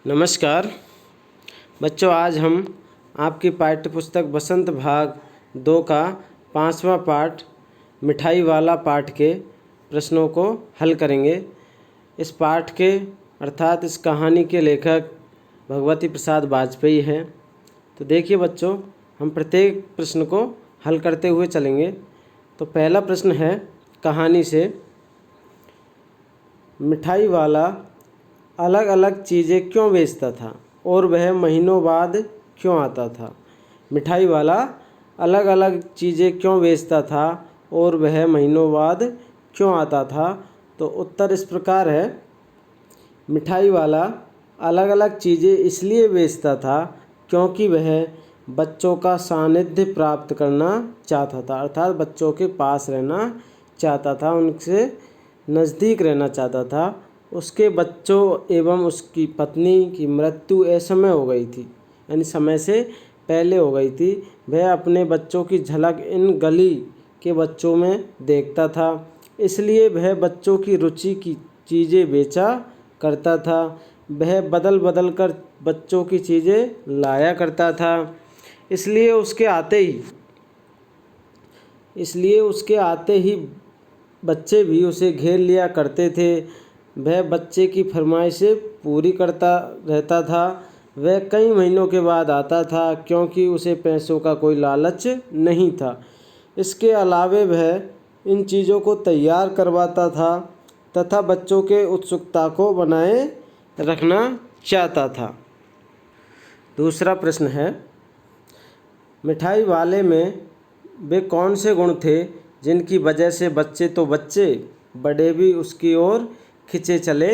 नमस्कार बच्चों, आज हम आपकी पाठ्यपुस्तक बसंत भाग 2 का 5वां पाठ मिठाई वाला पाठ के प्रश्नों को हल करेंगे। इस पाठ के अर्थात इस कहानी के लेखक भगवती प्रसाद वाजपेयी हैं। तो देखिए बच्चों, हम प्रत्येक प्रश्न को हल करते हुए चलेंगे। तो पहला प्रश्न है कहानी से, मिठाई वाला अलग अलग चीज़ें क्यों बेचता था और वह महीनों बाद क्यों आता था। मिठाई वाला अलग अलग चीज़ें क्यों बेचता था और वह महीनों बाद क्यों आता था। तो उत्तर इस प्रकार है, मिठाई वाला अलग अलग चीज़ें इसलिए बेचता था क्योंकि वह बच्चों का सानिध्य प्राप्त करना चाहता था, अर्थात बच्चों के पास रहना चाहता था, उनसे नज़दीक रहना चाहता था। उसके बच्चों एवं उसकी पत्नी की मृत्यु असमय हो गई थी, यानी समय से पहले हो गई थी। वह अपने बच्चों की झलक इन गली के बच्चों में देखता था, इसलिए वह बच्चों की रुचि की चीज़ें बेचा करता था। वह बदल बदल कर बच्चों की चीज़ें लाया करता था, इसलिए उसके आते ही बच्चे भी उसे घेर लिया करते थे। वह बच्चे की फरमाइशें पूरी करता रहता था। वह कई महीनों के बाद आता था क्योंकि उसे पैसों का कोई लालच नहीं था। इसके अलावे वह इन चीज़ों को तैयार करवाता था तथा बच्चों के उत्सुकता को बनाए रखना चाहता था। दूसरा प्रश्न है, मिठाई वाले में वे कौन से गुण थे जिनकी वजह से बच्चे तो बच्चे, बड़े भी उसकी ओर खिंचे चले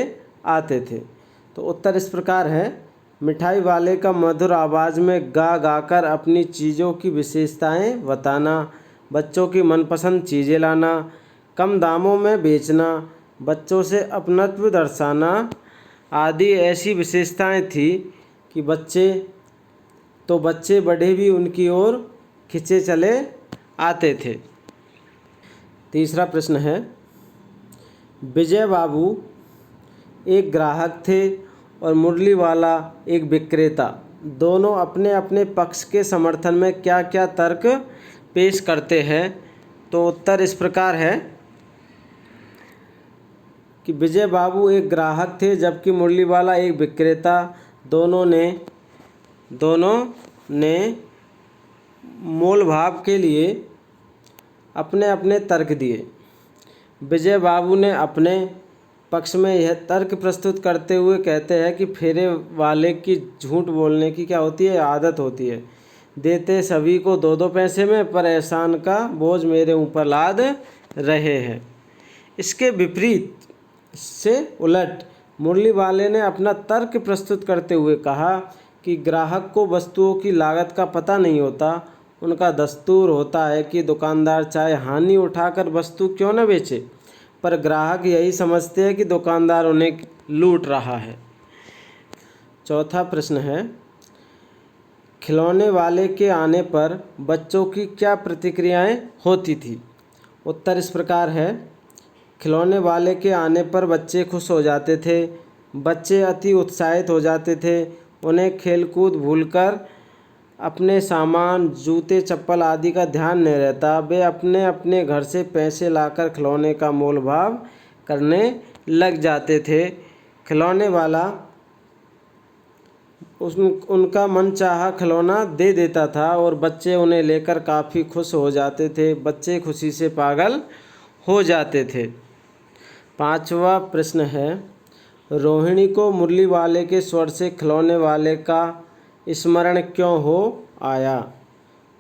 आते थे। तो उत्तर इस प्रकार है, मिठाई वाले का मधुर आवाज़ में गा गा कर अपनी चीज़ों की विशेषताएं बताना, बच्चों की मनपसंद चीज़ें लाना, कम दामों में बेचना, बच्चों से अपनत्व दर्शाना आदि ऐसी विशेषताएं थी कि बच्चे तो बच्चे, बड़े भी उनकी ओर खिंचे चले आते थे। तीसरा प्रश्न है, विजय बाबू एक ग्राहक थे और मुरली वाला एक विक्रेता, दोनों अपने अपने पक्ष के समर्थन में क्या क्या तर्क पेश करते हैं। तो उत्तर इस प्रकार है कि विजय बाबू एक ग्राहक थे जबकि मुरली वाला एक विक्रेता, दोनों ने मोल भाव के लिए अपने अपने तर्क दिए। विजय बाबू ने अपने पक्ष में यह तर्क प्रस्तुत करते हुए कहते हैं कि फेरे वाले की झूठ बोलने की क्या होती है, आदत होती है। देते सभी को 2-2 पैसे में, पर एहसान का बोझ मेरे ऊपर लाद रहे हैं। इसके विपरीत से उलट मुरली वाले ने अपना तर्क प्रस्तुत करते हुए कहा कि ग्राहक को वस्तुओं की लागत का पता नहीं होता। उनका दस्तूर होता है कि दुकानदार चाहे हानि उठाकर वस्तु क्यों न बेचे, पर ग्राहक यही समझते हैं कि दुकानदार उन्हें लूट रहा है। चौथा प्रश्न है, खिलौने वाले के आने पर बच्चों की क्या प्रतिक्रियाएं होती थी। उत्तर इस प्रकार है, खिलौने वाले के आने पर बच्चे खुश हो जाते थे, बच्चे अति उत्साहित हो जाते थे। उन्हें खेलकूद भूलकर अपने सामान, जूते चप्पल आदि का ध्यान नहीं रहता। वे अपने अपने घर से पैसे लाकर खिलौने का मोल भाव करने लग जाते थे। खिलौने वाला उनका मनचाहा खिलौना दे देता था और बच्चे उन्हें लेकर काफ़ी खुश हो जाते थे। बच्चे खुशी से पागल हो जाते थे। पांचवा प्रश्न है, रोहिणी को मुरली वाले के स्वर से खिलौने वाले का स्मरण क्यों हो आया।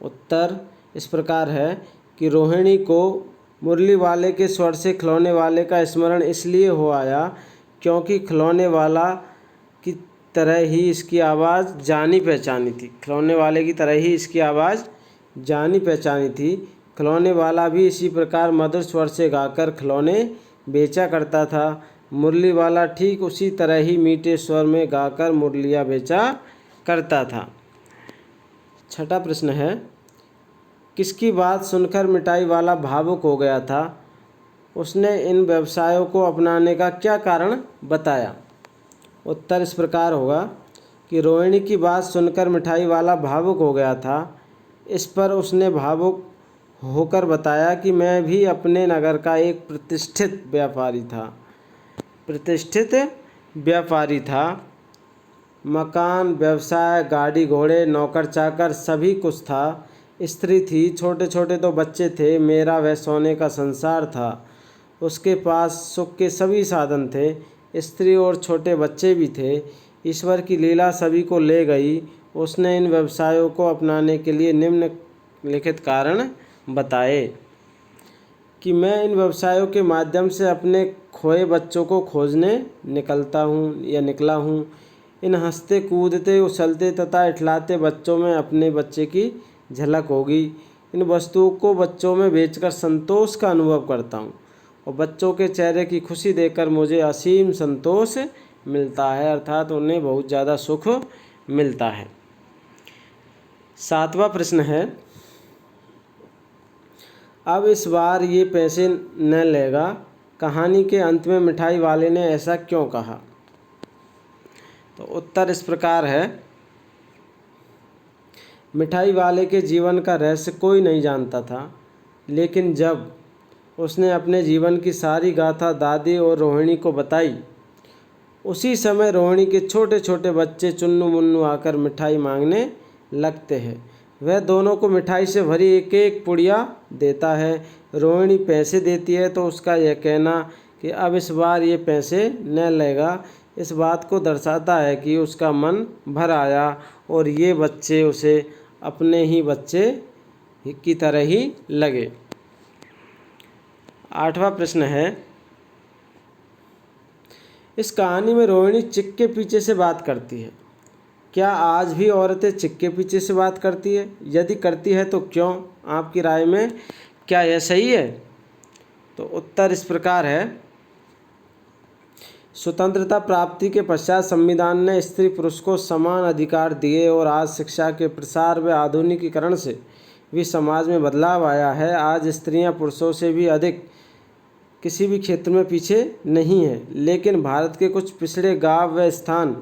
उत्तर इस प्रकार है कि रोहिणी को मुरली वाले के स्वर से खिलौने वाले का स्मरण इसलिए हो आया क्योंकि खिलौने वाला की तरह ही इसकी आवाज़ जानी पहचानी थी। खिलौने वाले की तरह ही इसकी आवाज़ जानी पहचानी थी। खिलौने वाला भी इसी प्रकार मधुर स्वर से गाकर खिलौने बेचा करता था। मुरली वाला ठीक उसी तरह ही मीठे स्वर में गाकर मुरलियाँ बेचा करता था। छठा प्रश्न है, किसकी बात सुनकर मिठाई वाला भावुक हो गया था। उसने इन व्यवसायों को अपनाने का क्या कारण बताया। उत्तर इस प्रकार होगा कि रोहिणी की बात सुनकर मिठाई वाला भावुक हो गया था। इस पर उसने भावुक होकर बताया कि मैं भी अपने नगर का एक प्रतिष्ठित व्यापारी था। मकान, व्यवसाय, गाड़ी घोड़े, नौकर चाकर सभी कुछ था। स्त्री थी, छोटे छोटे तो बच्चे थे। मेरा वह सोने का संसार था। उसके पास सुख के सभी साधन थे। स्त्री और छोटे बच्चे भी थे। ईश्वर की लीला सभी को ले गई। उसने इन व्यवसायों को अपनाने के लिए निम्नलिखित कारण बताए कि मैं इन व्यवसायों के माध्यम से अपने खोए बच्चों को खोजने निकला हूँ। इन हंसते कूदते उछलते तथा इठलाते बच्चों में अपने बच्चे की झलक होगी। इन वस्तुओं को बच्चों में बेचकर संतोष का अनुभव करता हूँ और बच्चों के चेहरे की खुशी देखकर मुझे असीम संतोष मिलता है, अर्थात उन्हें बहुत ज़्यादा सुख मिलता है। 7वां प्रश्न है, अब इस बार ये पैसे न लेगा। कहानी के अंत में मिठाई वाले ने ऐसा क्यों कहा? तो उत्तर इस प्रकार है, मिठाई वाले के जीवन का रहस्य कोई नहीं जानता था, लेकिन जब उसने अपने जीवन की सारी गाथा दादी और रोहिणी को बताई, उसी समय रोहिणी के छोटे छोटे बच्चे चुन्नू मुन्नू आकर मिठाई मांगने लगते हैं। वह दोनों को मिठाई से भरी एक एक पुड़िया देता है। रोहिणी पैसे देती है तो उसका यह कहना कि अब इस बार ये पैसे न लेगा, इस बात को दर्शाता है कि उसका मन भर आया और ये बच्चे उसे अपने ही बच्चे की तरह ही लगे। 8वां प्रश्न है, इस कहानी में रोहिणी चिक के पीछे से बात करती है। क्या आज भी औरतें चिक के पीछे से बात करती है? यदि करती है तो क्यों? आपकी राय में क्या यह सही है? तो उत्तर इस प्रकार है, स्वतंत्रता प्राप्ति के पश्चात संविधान ने स्त्री पुरुष को समान अधिकार दिए और आज शिक्षा के प्रसार व आधुनिकीकरण से भी समाज में बदलाव आया है। आज स्त्रियां पुरुषों से भी अधिक किसी भी क्षेत्र में पीछे नहीं है, लेकिन भारत के कुछ पिछड़े गांव व स्थान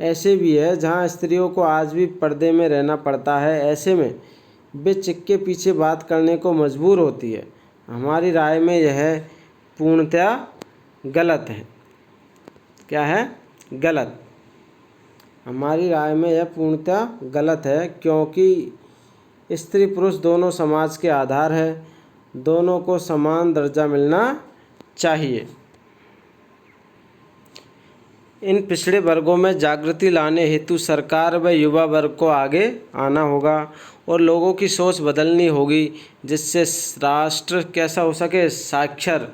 ऐसे भी है जहां स्त्रियों को आज भी पर्दे में रहना पड़ता है। ऐसे में वे चिक के पीछे बात करने को मजबूर होती है। हमारी राय में यह पूर्णतया गलत है। क्या है? गलत। हमारी राय में यह पूर्णतया गलत है, क्योंकि स्त्री पुरुष दोनों समाज के आधार है। दोनों को समान दर्जा मिलना चाहिए। इन पिछड़े वर्गों में जागृति लाने हेतु सरकार व युवा वर्ग को आगे आना होगा और लोगों की सोच बदलनी होगी, जिससे राष्ट्र कैसा हो सके, साक्षर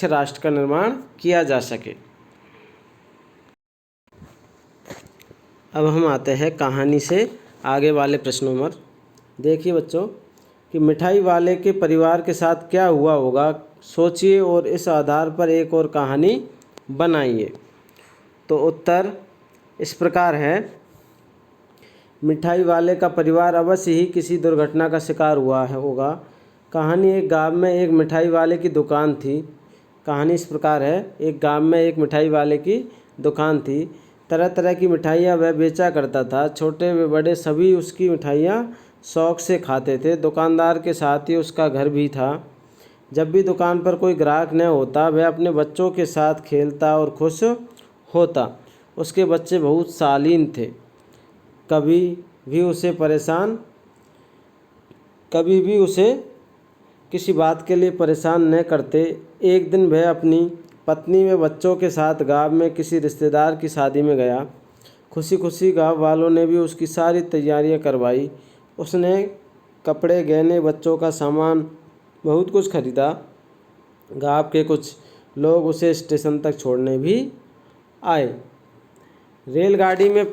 राष्ट्र का निर्माण किया जा सके। अब हम आते हैं कहानी से आगे वाले प्रश्नों में। देखिए बच्चों कि मिठाई वाले के परिवार के साथ क्या हुआ होगा, सोचिए और इस आधार पर एक और कहानी बनाइए। तो उत्तर इस प्रकार है, मिठाई वाले का परिवार अवश्य ही किसी दुर्घटना का शिकार हुआ होगा। कहानी, एक गांव में एक मिठाई वाले की दुकान थी। कहानी इस प्रकार है, एक गांव में एक मिठाई वाले की दुकान थी। तरह तरह की मिठाइयाँ वह बेचा करता था। छोटे व बड़े सभी उसकी मिठाइयाँ शौक़ से खाते थे। दुकानदार के साथ ही उसका घर भी था। जब भी दुकान पर कोई ग्राहक न होता, वह अपने बच्चों के साथ खेलता और खुश होता। उसके बच्चे बहुत शालीन थे, कभी भी उसे किसी बात के लिए परेशान न करते। एक दिन वह अपनी पत्नी व बच्चों के साथ गांव में किसी रिश्तेदार की शादी में गया। खुशी खुशी गांव वालों ने भी उसकी सारी तैयारियां करवाई। उसने कपड़े, गहने, बच्चों का सामान बहुत कुछ खरीदा। गांव के कुछ लोग उसे स्टेशन तक छोड़ने भी आए। रेलगाड़ी में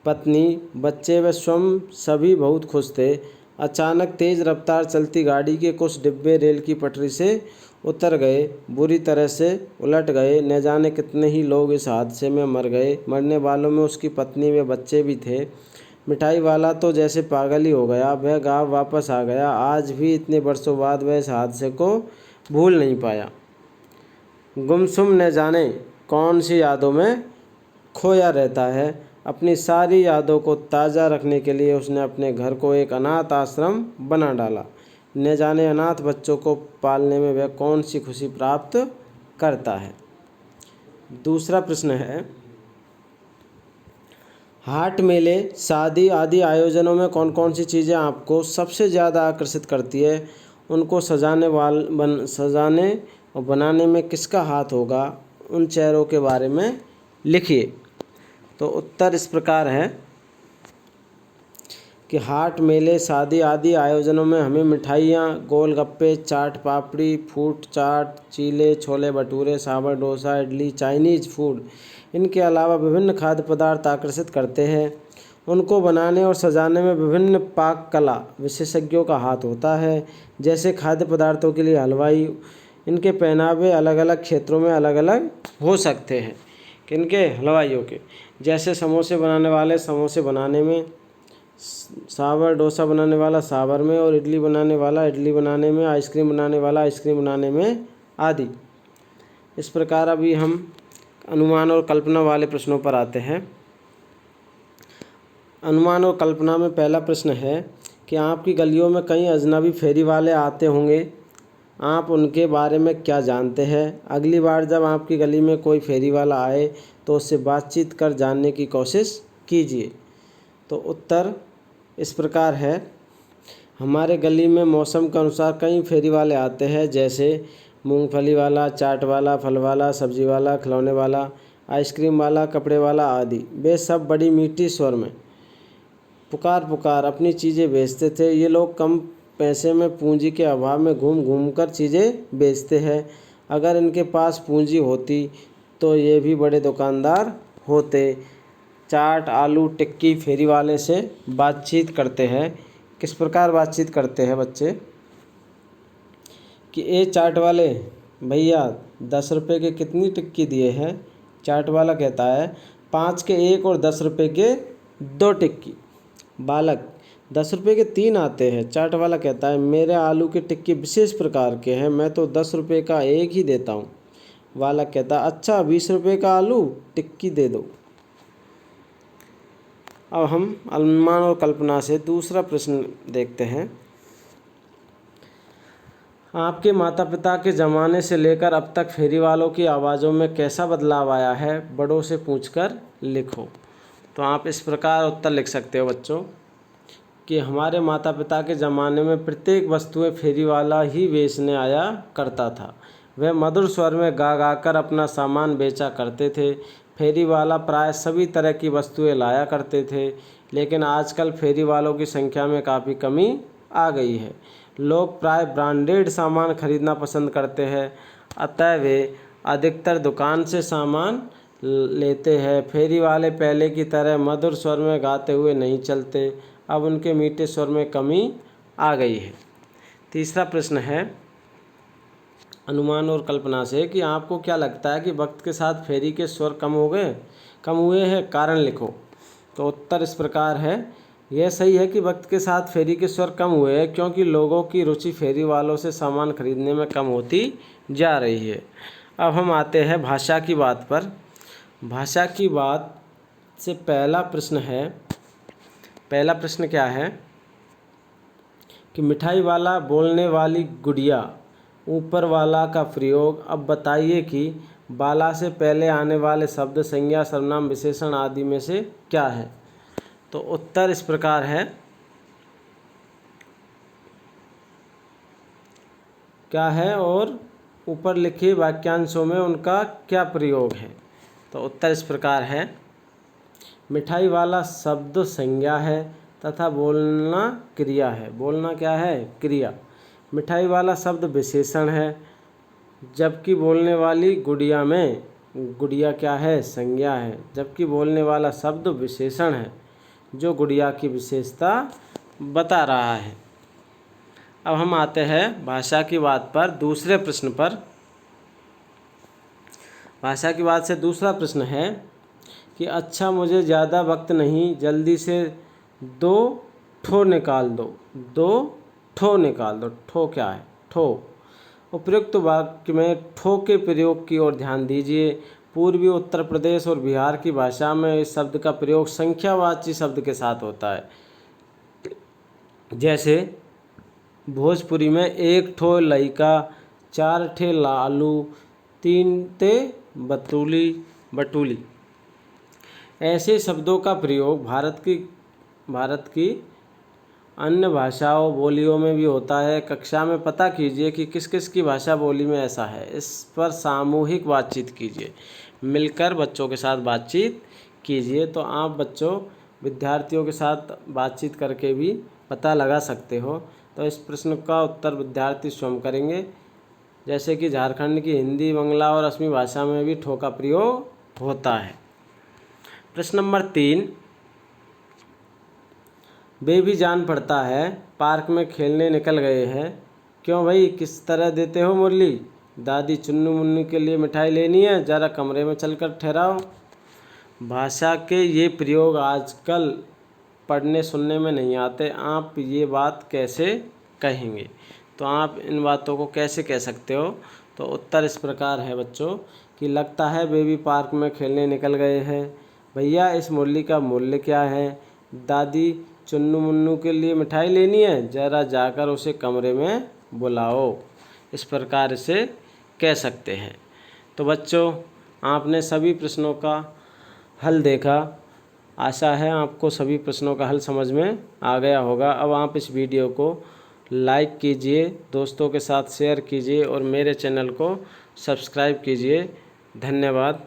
पत्नी, बच्चे व स्वयं सभी बहुत खुश थे। अचानक तेज़ रफ्तार चलती गाड़ी के कुछ डिब्बे रेल की पटरी से उतर गए, बुरी तरह से उलट गए। न जाने कितने ही लोग इस हादसे में मर गए। मरने वालों में उसकी पत्नी व बच्चे भी थे। मिठाई वाला तो जैसे पागल ही हो गया। वह गांव वापस आ गया। आज भी इतने वर्षों बाद वह इस हादसे को भूल नहीं पाया। गुमसुम न जाने कौन सी यादों में खोया रहता है। अपनी सारी यादों को ताज़ा रखने के लिए उसने अपने घर को एक अनाथ आश्रम बना डाला। न जाने अनाथ बच्चों को पालने में वह कौन सी खुशी प्राप्त करता है। दूसरा प्रश्न है, हाट, मेले, शादी आदि आयोजनों में कौन कौन सी चीज़ें आपको सबसे ज़्यादा आकर्षित करती है। उनको सजाने और बनाने में किसका हाथ होगा। उन चेहरों के बारे में लिखिए। तो उत्तर इस प्रकार है कि हाट, मेले, शादी आदि आयोजनों में हमें मिठाइयाँ, गोलगप्पे, चाट पापड़ी, फ्रूट चाट, चीले, छोले भटूरे, सांभर डोसा, इडली, चाइनीज़ फूड, इनके अलावा विभिन्न खाद्य पदार्थ आकर्षित करते हैं। उनको बनाने और सजाने में विभिन्न पाक कला विशेषज्ञों का हाथ होता है, जैसे खाद्य पदार्थों के लिए हलवाई। इनके पहनावे अलग अलग क्षेत्रों में अलग अलग हो सकते हैं। किनके? हलवाइयों के। जैसे समोसे बनाने वाले समोसे बनाने में, सांभर डोसा बनाने वाला सांभर में, और इडली बनाने वाला इडली बनाने में, आइसक्रीम बनाने वाला आइसक्रीम बनाने में आदि। इस प्रकार अभी हम अनुमान और कल्पना वाले प्रश्नों पर आते हैं। अनुमान और कल्पना में पहला प्रश्न है कि आपकी गलियों में कई अजनबी फेरी वाले आते होंगे, आप उनके बारे में क्या जानते हैं। अगली बार जब आपकी गली में कोई फेरी वाला आए तो उससे बातचीत कर जानने की कोशिश कीजिए। तो उत्तर इस प्रकार है, हमारे गली में मौसम के अनुसार कई फेरी वाले आते हैं, जैसे मूंगफली वाला, चाट वाला, फल वाला, सब्जी वाला, खिलौने वाला, आइसक्रीम वाला, कपड़े वाला आदि। वे सब बड़ी मीठी स्वर में पुकार पुकार अपनी चीज़ें बेचते थे। ये लोग कम पैसे में पूंजी के अभाव में घूम घूम कर चीज़ें बेचते हैं। अगर इनके पास पूंजी होती तो ये भी बड़े दुकानदार होते। चाट, आलू टिक्की फेरी वाले से बातचीत करते हैं। किस प्रकार बातचीत करते हैं बच्चे कि ए चाट वाले भैया 10 रुपये के कितनी टिक्की दिए हैं। चाट वाला कहता है 5 के 1 और 10 रुपये के 2 टिक्की। बालक 10 रुपये के 3 आते हैं। चाट वाला कहता है मेरे आलू के टिक्की विशेष प्रकार के हैं, मैं तो 10 रुपये का एक ही देता हूँ। बालक कहता है अच्छा 20 रुपये का आलू टिक्की दे दो। अब हम अनुमान और कल्पना से दूसरा प्रश्न देखते हैं। आपके माता पिता के ज़माने से लेकर अब तक फेरी वालों की आवाज़ों में कैसा बदलाव आया है, बड़ों से पूछकर लिखो। तो आप इस प्रकार उत्तर लिख सकते हो बच्चों कि हमारे माता पिता के ज़माने में प्रत्येक वस्तुएं फेरी वाला ही बेचने आया करता था। वह मधुर स्वर में गा गा कर अपना सामान बेचा करते थे। फेरी वाला प्राय सभी तरह की वस्तुएं लाया करते थे, लेकिन आजकल फेरी वालों की संख्या में काफ़ी कमी आ गई है। लोग प्राय ब्रांडेड सामान खरीदना पसंद करते हैं, अतः वे अधिकतर दुकान से सामान लेते हैं। फेरी वाले पहले की तरह मधुर स्वर में गाते हुए नहीं चलते, अब उनके मीठे स्वर में कमी आ गई है। तीसरा प्रश्न है अनुमान और कल्पना से कि आपको क्या लगता है कि वक्त के साथ फेरी के स्वर कम हुए हैं, कारण लिखो। तो उत्तर इस प्रकार है, यह सही है कि वक्त के साथ फेरी के स्वर कम हुए हैं, क्योंकि लोगों की रुचि फेरी वालों से सामान खरीदने में कम होती जा रही है। अब हम आते हैं भाषा की बात पर। भाषा की बात से पहला प्रश्न क्या है कि मिठाई वाला, बोलने वाली गुड़िया, ऊपर वाला का प्रयोग। अब बताइए कि बाला से पहले आने वाले शब्द, संज्ञा, सर्वनाम, विशेषण आदि में से क्या है। तो उत्तर इस प्रकार है, क्या है और ऊपर लिखे वाक्यांशों में उनका क्या प्रयोग है। तो उत्तर इस प्रकार है, मिठाई वाला शब्द संज्ञा है तथा बोलना क्रिया है। बोलना क्या है? क्रिया। मिठाई वाला शब्द विशेषण है, जबकि बोलने वाली गुड़िया में गुड़िया क्या है? संज्ञा है। जबकि बोलने वाला शब्द विशेषण है जो गुड़िया की विशेषता बता रहा है। अब हम आते हैं भाषा की बात पर दूसरे प्रश्न पर। भाषा की बात से दूसरा प्रश्न है कि अच्छा मुझे ज़्यादा वक्त नहीं, जल्दी से 2 ठो निकाल दो। 2 ठो निकाल दो। ठो क्या है? ठो। उपयुक्त वाक्य में ठो के प्रयोग की ओर ध्यान दीजिए। पूर्वी उत्तर प्रदेश और बिहार की भाषा में इस शब्द का प्रयोग संख्यावाची शब्द के साथ होता है। जैसे भोजपुरी में एक ठो लइका, चार ठे लालू, तीन ते बटुली। ऐसे शब्दों का प्रयोग भारत की अन्य भाषाओं बोलियों में भी होता है। कक्षा में पता कीजिए कि किस किस की भाषा बोली में ऐसा है। इस पर सामूहिक बातचीत कीजिए, मिलकर बच्चों के साथ बातचीत कीजिए। तो आप बच्चों विद्यार्थियों के साथ बातचीत करके भी पता लगा सकते हो। तो इस प्रश्न का उत्तर विद्यार्थी स्वयं करेंगे। जैसे कि झारखंड की हिंदी, बांग्ला और असमी भाषा में भी ठो का प्रयोग होता है। प्रश्न नंबर 3, वे भी जान पड़ता है पार्क में खेलने निकल गए हैं। क्यों भाई, किस तरह देते हो मुरली? दादी चुन्नू मुन्नू के लिए मिठाई लेनी है, ज़रा कमरे में चलकर ठहराओ। भाषा के ये प्रयोग आजकल पढ़ने सुनने में नहीं आते। आप ये बात कैसे कहेंगे? तो आप इन बातों को कैसे कह सकते हो? तो उत्तर इस प्रकार है बच्चों कि लगता है बेबी पार्क में खेलने निकल गए हैं। भैया इस मुरली का मूल्य क्या है? दादी चुन्नू मुन्नू के लिए मिठाई लेनी है, ज़रा जाकर उसे कमरे में बुलाओ। इस प्रकार से कह सकते हैं। तो बच्चों आपने सभी प्रश्नों का हल देखा। आशा है आपको सभी प्रश्नों का हल समझ में आ गया होगा। अब आप इस वीडियो को लाइक कीजिए, दोस्तों के साथ शेयर कीजिए और मेरे चैनल को सब्सक्राइब कीजिए। धन्यवाद।